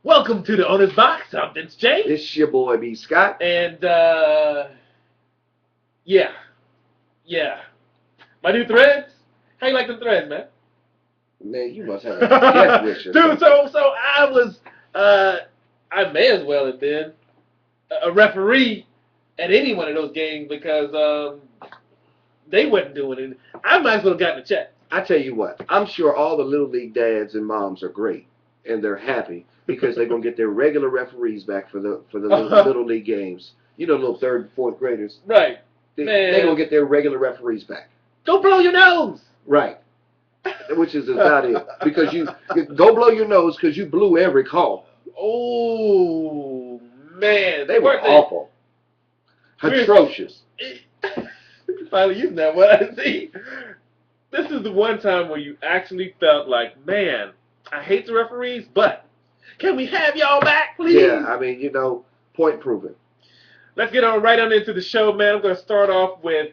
Welcome to the Owner's Box. I'm Vince J. It's your boy B Scott. And, yeah. Yeah. My new threads? How you like the threads, man? Man, you must have a death wish or Dude, something. so I was, I may as well have been a referee at any one of those games because, they wasn't doing it. I might as well have gotten a check. I tell you what, I'm sure all the little league dads and moms are great, and they're happy because they're gonna get their regular referees back for the little league games. You know, little third and fourth graders. Right. They're gonna get their regular referees back. Go blow your nose. Right. Which is about it. Because you go blow your nose because you blew every call. Oh man, They were awful, atrocious. Finally using that one. I see. This is the one time where you actually felt like, man, I hate the referees, but can we have y'all back, please? Yeah, I mean, point proven. Let's get right on into the show, man. I'm going to start off with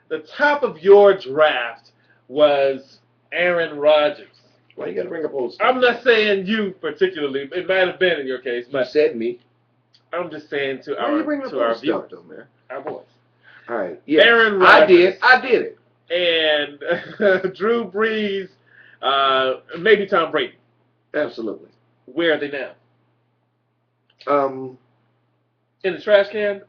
the top of your draft was Aaron Rodgers. Why you got to bring up old stuff? I'm not saying you particularly. It might have been in your case, but you said me. I'm just saying to Why our you bringing up old viewers, stuff, though, man? our boys. All right, yeah. Aaron Rodgers. I did it. And Drew Brees, maybe Tom Brady. Absolutely. Where are they now? Um, In the trash can?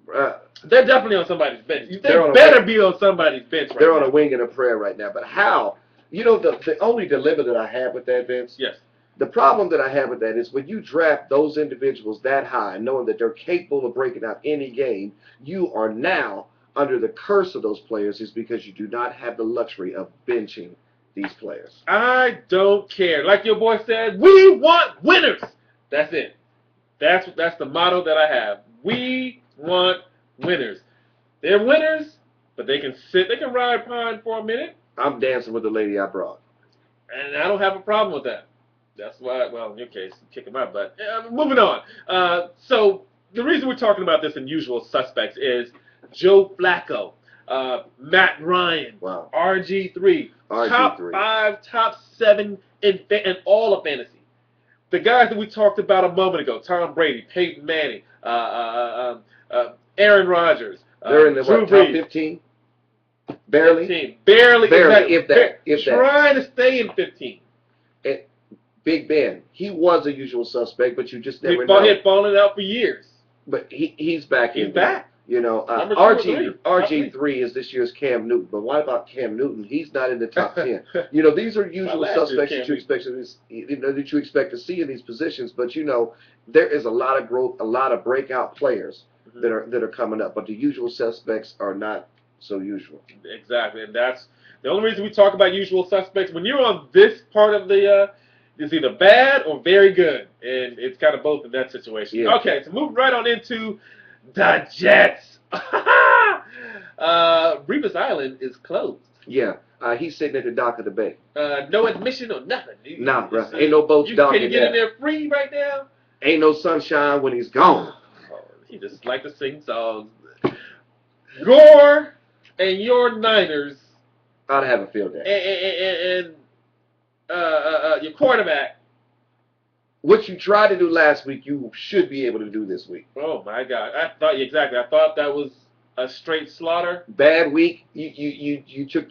They're definitely on somebody's bench. They better be on somebody's bench right now. They're on a wing and a prayer right now. But how? You know, the only dilemma that I have with that, Vince? Yes. The problem that I have with that is when you draft those individuals that high, knowing that they're capable of breaking out any game, you are now under the curse of those players is because you do not have the luxury of benching these players. I don't care. Like your boy said, we want winners. That's it. That's the motto that I have. We want winners. They're winners, but they can sit, they can ride pine for a minute. I'm dancing with the lady I brought. And I don't have a problem with that. That's why, well, in your case, kick him out. But moving on. So the reason we're talking about this in Usual Suspects is Joe Flacco, Matt Ryan, wow. RG3, top 5, top 7 in all of fantasy. The guys that we talked about a moment ago, Tom Brady, Peyton Manning, Aaron Rodgers, they're in the Drew top Brees. 15? Barely? 15. Barely. Barely, if that. Trying to stay in 15. And Big Ben, he was a Usual Suspect, but you just never know. He had fallen out for years. But he's back. He's back. You know, RG3 is this year's Cam Newton. But what about Cam Newton? He's not in the top 10. You know, these are usual suspects that you expect to see in these positions. But you know, there is a lot of growth, a lot of breakout players that are coming up. But the usual suspects are not so usual. Exactly, and that's the only reason we talk about Usual Suspects. When you're on this part of the, it's either bad or very good, and it's kind of both in that situation. Yeah. Okay, so moving right on into the Jets. Revis Island is closed. Yeah, he's sitting at the dock of the bay. No admission or nothing. Nah, bro. Ain't no boats docking. Can you get in there free right now? Ain't no sunshine when he's gone. He just like to sing songs. Gore and your Niners. I'd have a field day. And your quarterback. What you tried to do last week, you should be able to do this week. Oh my God! I thought that was a straight slaughter. Bad week. You took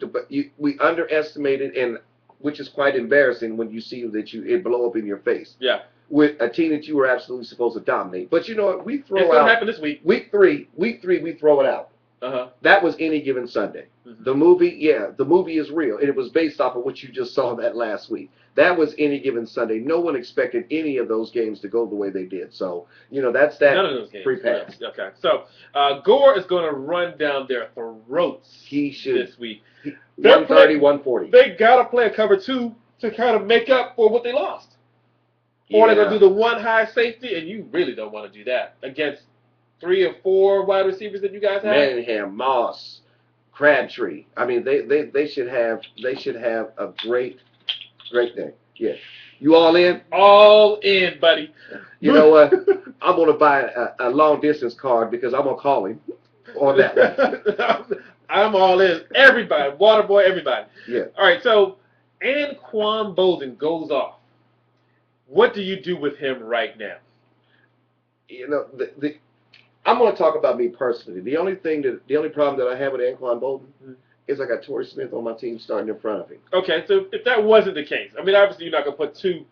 we underestimated, and which is quite embarrassing when you see that it blow up in your face. Yeah. With a team that you were absolutely supposed to dominate. But you know what? We throw it's out. It's gonna happen this week. Week three, we throw it out. That was Any Given Sunday. The movie is real, and it was based off of what you just saw that last week. That was Any Given Sunday. No one expected any of those games to go the way they did. So, you know, that's that. None of those games. Free pass. Okay. So, Gore is going to run down their throats. He should. This week. 130, 140. They got to play a cover 2 to kind of make up for what they lost. Or they're going to do the one high safety, and you really don't want to do that against 3 or 4 wide receivers that you guys have. Manningham, Moss, Crabtree. I mean, they should have a great day. Yeah. You all in? All in, buddy. You know what? I'm gonna buy a long distance card because I'm gonna call him on that one. I'm all in. Everybody, Waterboy, everybody. Yeah. All right. So Anquan Bolden goes off. What do you do with him right now? You know, I'm going to talk about me personally. The only problem that I have with Anquan Bolden is I got Torry Smith on my team starting in front of him. Okay, so if that wasn't the case, I mean, obviously you're not going to put two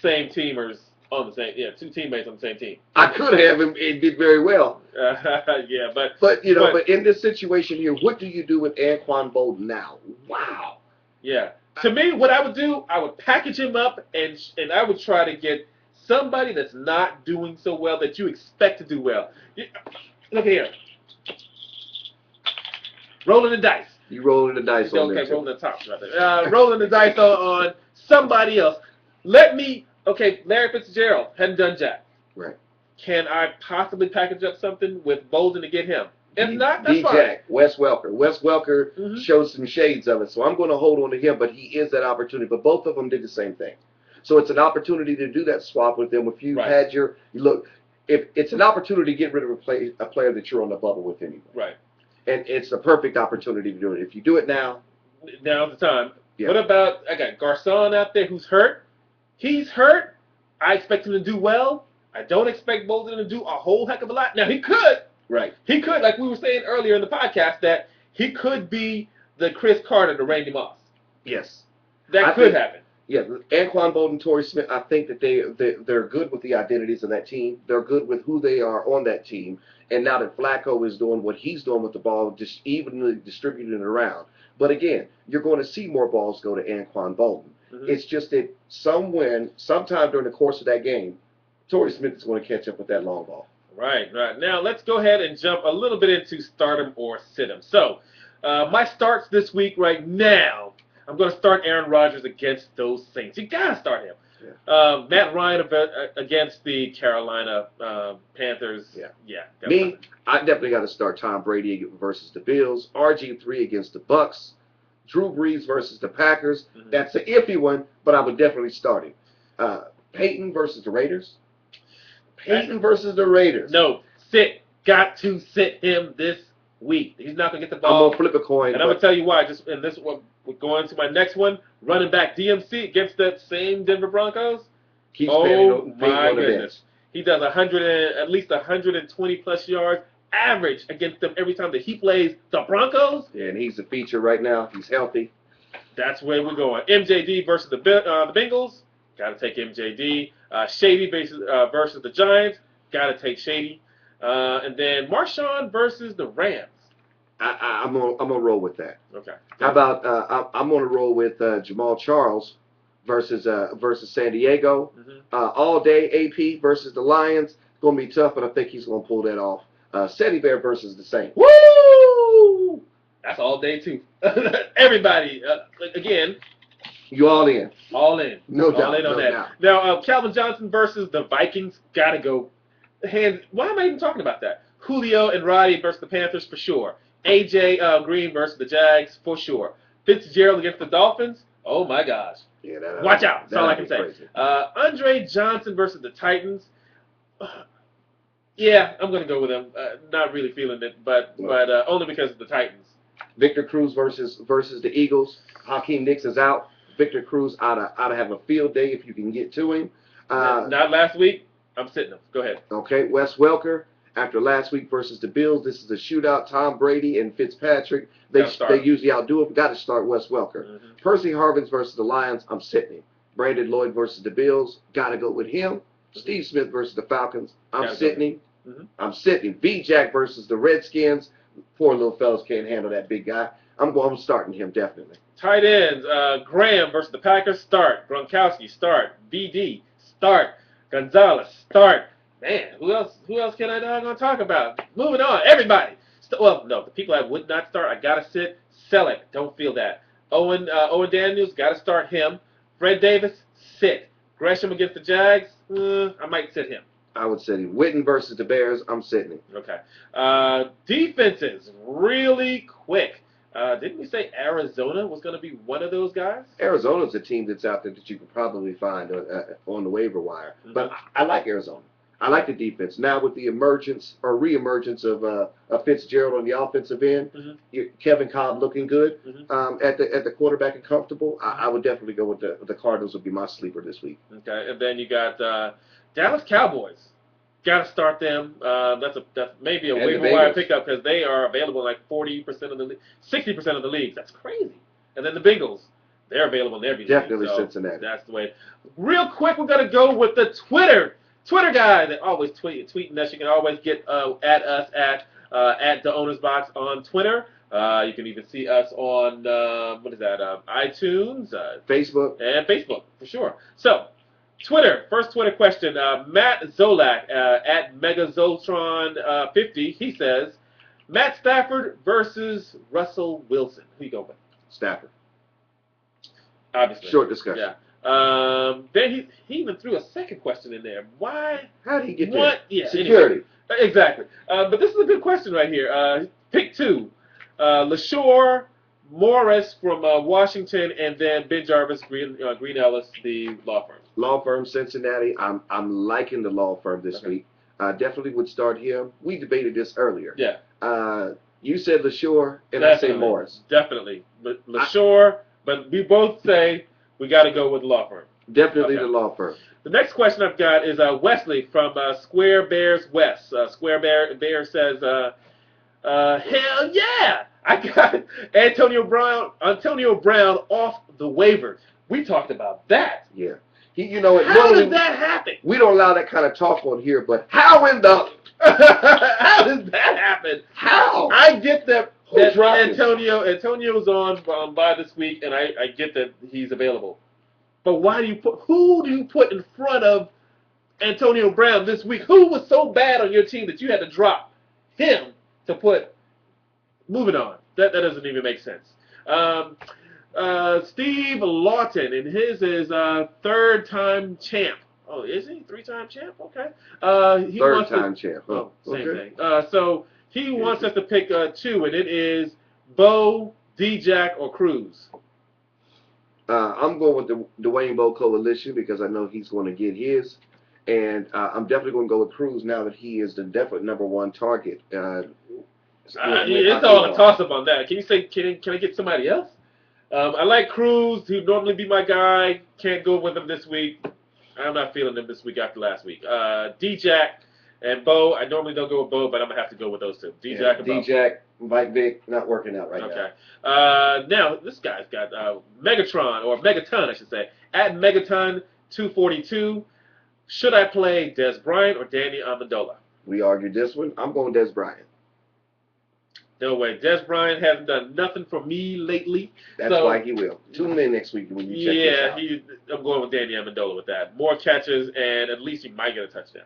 same teamers on the same, two teammates on the same team. I could have him and did very well. Yeah, but in this situation here, what do you do with Anquan Bolden now? Wow. Yeah. To me, what I would do, I would package him up and I would try to get somebody that's not doing so well that you expect to do well. Look here. Rolling the dice. You rolling the dice on okay, rolling the top rather. Rolling the dice on somebody else. Larry Fitzgerald hadn't done jack. Right. Can I possibly package up something with Bolden to get him? If not, that's fine. Jack, Wes Welker. Wes Welker shows some shades of it, so I'm going to hold on to him, but he is that opportunity. But both of them did the same thing. So it's an opportunity to do that swap with them. If you had if it's an opportunity to get rid of a player that you're on the bubble with anyway. Right. And it's the perfect opportunity to do it. If you do it now. Now's the time. Yeah. What about, I got Garcon out there who's hurt. He's hurt. I expect him to do well. I don't expect Bolden to do a whole heck of a lot. Now, he could. Right. He could, like we were saying earlier in the podcast, that he could be the Chris Carter to Randy Moss. Yes. That could happen. Yeah, Anquan Bolden, Torry Smith, I think that they're good with the identities of that team. They're good with who they are on that team. And now that Flacco is doing what he's doing with the ball, just evenly distributing it around. But again, you're going to see more balls go to Anquan Bolden. It's just that sometime during the course of that game, Torry Smith is going to catch up with that long ball. Right. Now, let's go ahead and jump a little bit into Startem or Sitem. So, my starts this week right now, I'm going to start Aaron Rodgers against those Saints. You got to start him. Yeah. Matt Ryan against the Carolina Panthers. Yeah. I definitely got to start Tom Brady versus the Bills. RG3 against the Bucks. Drew Brees versus the Packers. That's an iffy one, but I would definitely start him. Peyton versus the Raiders. No, got to sit him this week. He's not going to get the ball. I'm going to flip a coin. And I'm going to tell you why. We're going to my next one. Running back DMC against that same Denver Broncos. Oh, my goodness. He does at least 120-plus yards average against them every time that he plays the Broncos. Yeah, and he's a feature right now. He's healthy. That's where we're going. MJD versus the Bengals. Got to take MJD. Shady versus the Giants. Got to take Shady. And then Marshawn versus the Rams. I'm gonna roll with that. Okay. How about I'm gonna roll with Jamal Charles versus San Diego. All day AP versus the Lions. It's gonna be tough, but I think he's gonna pull that off. Seti Bear versus the Saints. Woo! That's all day too. Everybody, again. You all in? All in. No doubt. All in on that. Doubt. Now, Calvin Johnson versus the Vikings. Gotta go. Why am I even talking about that? Julio and Roddy versus the Panthers for sure. AJ Green versus the Jags for sure. Fitzgerald against the Dolphins. Oh my gosh. Yeah, watch out. That's all I can say. Crazy. Andre Johnson versus the Titans. Yeah, I'm gonna go with him. Not really feeling it, but only because of the Titans. Victor Cruz versus the Eagles. Hakeem Nicks is out. Victor Cruz ought to have a field day if you can get to him. Not last week. I'm sitting him. Go ahead. Okay, Wes Welker. After last week versus the Bills, this is a shootout. Tom Brady and Fitzpatrick, they usually outdo it. Got to start Wes Welker. Percy Harvins versus the Lions, I'm sitting him. Brandon Lloyd versus the Bills, got to go with him. Steve Smith versus the Falcons, I'm sitting him. I'm sitting him. B-Jack versus the Redskins. Poor little fellas can't handle that big guy. I'm starting him definitely. Tight ends, Graham versus the Packers, start. Gronkowski, start. BD, start. Gonzalez, start. Man, who else can I gonna talk about? Moving on, everybody. The people I would not start, I gotta sit. Selleck, don't feel that. Owen Daniels, gotta start him. Fred Davis, sit. Gresham against the Jags, I might sit him. I would sit him. Witten versus the Bears, I'm sitting him. Okay. Defenses, really quick. Didn't we say Arizona was going to be one of those guys? Arizona's a team that's out there that you could probably find on the waiver wire. But I like Arizona. I like the defense. Now with the emergence or reemergence of Fitzgerald on the offensive end, Kevin Cobb looking good at the quarterback and comfortable. I would definitely go with the Cardinals. Would be my sleeper this week. Okay, and then you got Dallas Cowboys. Got to start them. That's maybe a waiver wire pickup because they are available in like 40% of the 60% of the leagues. That's crazy. And then the Bengals. They're available in every league. Definitely so Cincinnati. That's the way. Real quick, we're going to go with the Twitter guy that always tweeting us. You can always get at us at the Owner's Box on Twitter. You can even see us on, iTunes. Facebook, for sure. So, Twitter, first Twitter question. Matt Zolak at MegaZoltron50, he says, Matt Stafford versus Russell Wilson. Who you go with? Stafford. Obviously. Short discussion. Yeah. Then he even threw a second question in there. Why? How did he get there? Yeah, security. Anyway. Exactly. But this is a good question right here. Pick two. LaShore, Morris from Washington, and then Ben Jarvis, Green Ellis, the law firm. Law firm, Cincinnati. I'm liking the law firm this week. I definitely would start him. We debated this earlier. Yeah. You said LaShore, and I say Morris. Definitely. LaShore, but we both say we got to go with the law firm. Definitely the law firm. The next question I've got is Wesley from Square Bears West. Square Bear says, hell yeah! I got Antonio Brown off the waiver. We talked about that. Yeah. You know, how did that happen? We don't allow that kind of talk on here, but how in the how does that happen? How? I get that Antonio's on by this week, and I get that he's available. But who do you put in front of Antonio Brown this week? Who was so bad on your team that you had to drop him to put? Moving on. That doesn't even make sense. Steve Lawton, and his is third-time champ. Oh, is he? Three-time champ? Okay. Third-time champ. Oh, same thing. So he wants us to pick two, and it is Bo, D-Jack, or Cruz. I'm going with the Dwayne Bowe coalition because I know he's going to get his. And I'm definitely going to go with Cruz now that he is the definite number one target. It's all a toss-up on that. Can you say, can I get somebody else? I like Cruz. He'd normally be my guy. Can't go with him this week. I'm not feeling him this week after last week. D-Jack and Bo. I normally don't go with Bo, but I'm going to have to go with those two. D-Jack and Bo. D-Jack, Mike Vick, not working out right now. Okay. Now, this guy's got Megatron, or Megaton, I should say, at Megaton242. Should I play Des Bryant or Danny Amendola? We argued this one. I'm going Des Bryant. No way. Des Bryant hasn't done nothing for me lately. That's why he will. Tune in next week when you check this out. I'm going with Danny Amendola with that. More catches, and at least he might get a touchdown.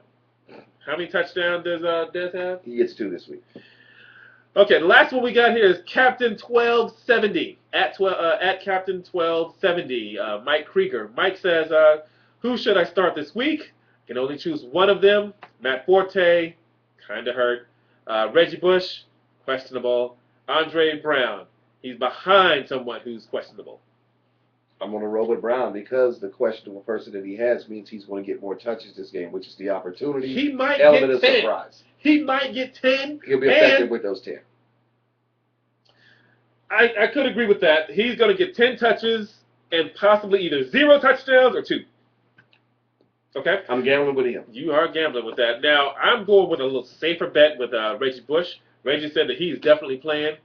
How many touchdowns does Des have? He gets 2 this week. Okay, the last one we got here is Captain 1270 at Captain 1270. Mike Krieger. Mike says, who should I start this week? Can only choose one of them. Matt Forte, kind of hurt. Reggie Bush, questionable. Andre Brown, he's behind someone who's questionable. I'm going to roll with Brown because the questionable person that he has means he's going to get more touches this game, which is the opportunity. He might element get 10. Of surprise. He might get 10. He'll be effective with those 10. I could agree with that. He's going to get 10 touches and possibly either 0 touchdowns or 2. Okay? I'm gambling with him. You are gambling with that. Now, I'm going with a little safer bet with Reggie Bush. Reggie said that he's definitely playing.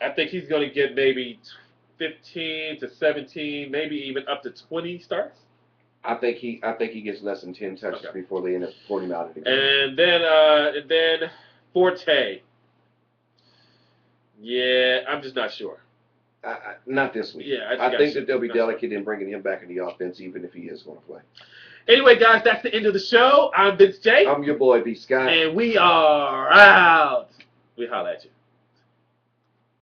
I think he's going to get maybe 15 to 17, maybe even up to 20 starts. I think he gets less than 10 touches before they end up pulling him out of the game. And then Forte. Yeah, I'm just not sure. Not this week. Yeah, I think that they'll be delicate in bringing him back in the offense, even if he is going to play. Anyway, guys, that's the end of the show. I'm Vince J. I'm your boy, B. Scott. And we are out. We holla at you.